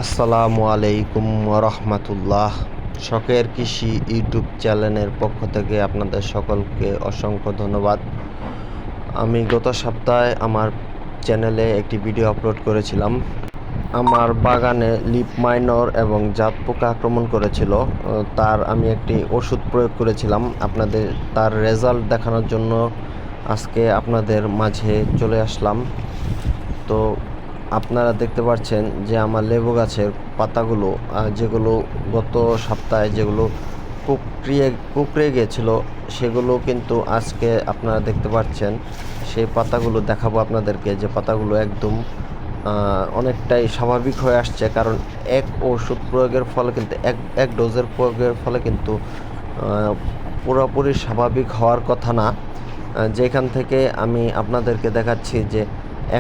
আসসালামু আলাইকুম রহমতুল্লাহ। শখের কৃষি ইউটিউব চ্যানেলের পক্ষ থেকে আপনাদের সকলকে অসংখ্য ধন্যবাদ। আমি গত সপ্তাহে আমার চ্যানেলে একটি ভিডিও আপলোড করেছিলাম। আমার বাগানে লিফ মাইনর এবং জাত পোকা আক্রমণ করেছিল, তার আমি একটি ওষুধ প্রয়োগ করেছিলাম। আপনাদের তার রেজাল্ট দেখানোর জন্য আজকে আপনাদের মাঝে চলে আসলাম। তো আপনারা দেখতে পাচ্ছেন যে আমার লেবু গাছের পাতাগুলো, যেগুলো গত সপ্তাহে যেগুলো কুঁকড়ে গিয়েছিল, সেগুলো কিন্তু আজকে আপনারা দেখতে পাচ্ছেন। সেই পাতাগুলো দেখাবো আপনাদেরকে, যে পাতাগুলো একদম অনেকটাই স্বাভাবিক হয়ে আসছে। কারণ এক ওষুধ প্রয়োগের ফলে কিন্তু এক ডোজের প্রয়োগের ফলে কিন্তু পুরোপুরি স্বাভাবিক হওয়ার কথা না। যেখান থেকে আমি আপনাদেরকে দেখাচ্ছি যে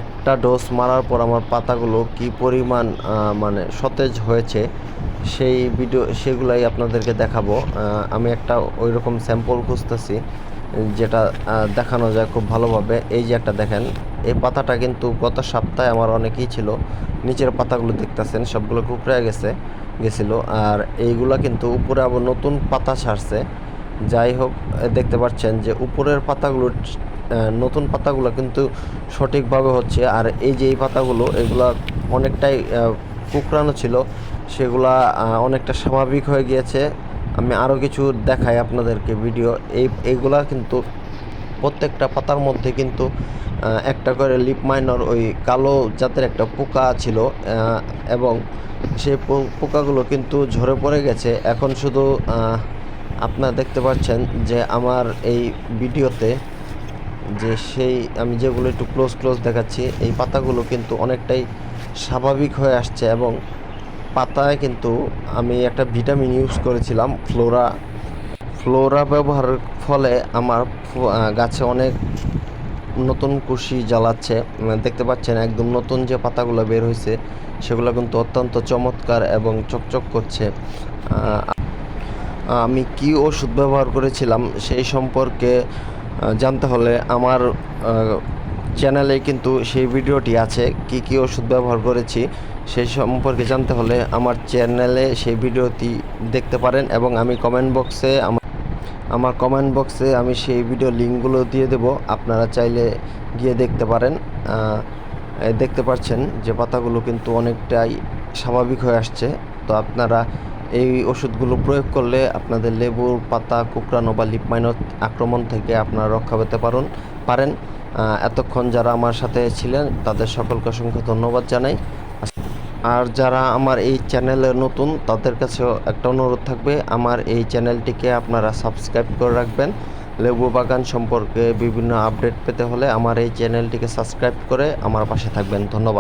একটা ডোজ মারার পর আমার পাতাগুলো কি পরিমাণ মানে সতেজ হয়েছে, সেই ভিডিও সেগুলাই আপনাদেরকে দেখাবো। আমি একটা ওই রকম স্যাম্পল খুঁজতেছি যেটা দেখানো যায় খুব ভালোভাবে। এই যে একটা দেখেন, এই পাতাটা কিন্তু গত সপ্তাহে আমার অনেকই ছিল। নিচের পাতাগুলো দেখতেছেন সবগুলো কুকড়ে গেছিলো, আর এইগুলা কিন্তু উপরে আবার নতুন পাতা ছাড়ছে। যাই হোক, দেখতে পাচ্ছেন যে উপরের পাতাগুলো, নতুন পাতাগুলো কিন্তু সঠিকভাবে হচ্ছে। আর এই যে এই পাতাগুলো, এগুলা অনেকটাই কুকড়ানো ছিল, সেগুলা অনেকটা স্বাভাবিক হয়ে গিয়েছে। আমি আরও কিছু দেখাই আপনাদেরকে ভিডিও। এইগুলা কিন্তু প্রত্যেকটা পাতার মধ্যে কিন্তু একটা করে লিপ মাইনর ওই কালো জাতের একটা পোকা ছিল, এবং সেই পোকাগুলো কিন্তু ঝরে পড়ে গেছে। এখন শুধু আপনারা দেখতে পাচ্ছেন যে আমার এই ভিডিওতে যে আমি যেগুলো একটু ক্লোজ দেখাচ্ছি, এই পাতাগুলো কিন্তু অনেকটাই স্বাভাবিক হয়ে আসছে। এবং পাতায় কিন্তু আমি একটা ভিটামিন ইউজ করেছিলাম, ফ্লোরা ব্যবহারের ফলে আমার গাছে অনেক নতুন কুশি জ্বালাচ্ছে। দেখতে পাচ্ছেন একদম নতুন যে পাতাগুলো বের হয়েছে, সেগুলো কিন্তু অত্যন্ত চমৎকার এবং চকচক করছে। আমি কি ওষুধ ব্যবহার করেছিলাম সেই সম্পর্কে জানতে হলে আমার চ্যানেলে কিন্তু সেই ভিডিওটি আছে। কি ওষুধ ব্যবহার করেছি সেই সম্পর্কে জানতে হলে আমার চ্যানেলে সেই ভিডিওটি দেখতে পারেন, এবং আমি আমার কমেন্ট বক্সে আমি সেই ভিডিও লিঙ্কগুলো দিয়ে দেব, আপনারা চাইলে গিয়ে দেখতে পারেন। দেখতে পাচ্ছেন যে পাতাগুলো কিন্তু অনেকটাই স্বাভাবিক হয়ে আসছে। তো আপনারা এই ওষুধগুলো প্রয়োগ করলে আপনাদের লেবুর পাতা কুকড়ানো বা লিফ মাইনর আক্রমণ থেকে আপনারা রক্ষা পেতে পারেন। এতক্ষণ যারা আমার সাথে ছিলেন তাদের সকলকে অসংখ্য ধন্যবাদ জানাই। আর যারা আমার এই চ্যানেলে নতুন, তাদের কাছেও একটা অনুরোধ থাকবে, আমার এই চ্যানেলটিকে আপনারা সাবস্ক্রাইব করে রাখবেন। লেবু বাগান সম্পর্কে বিভিন্ন আপডেট পেতে হলে আমার এই চ্যানেলটিকে সাবস্ক্রাইব করে আমার পাশে থাকবেন। ধন্যবাদ।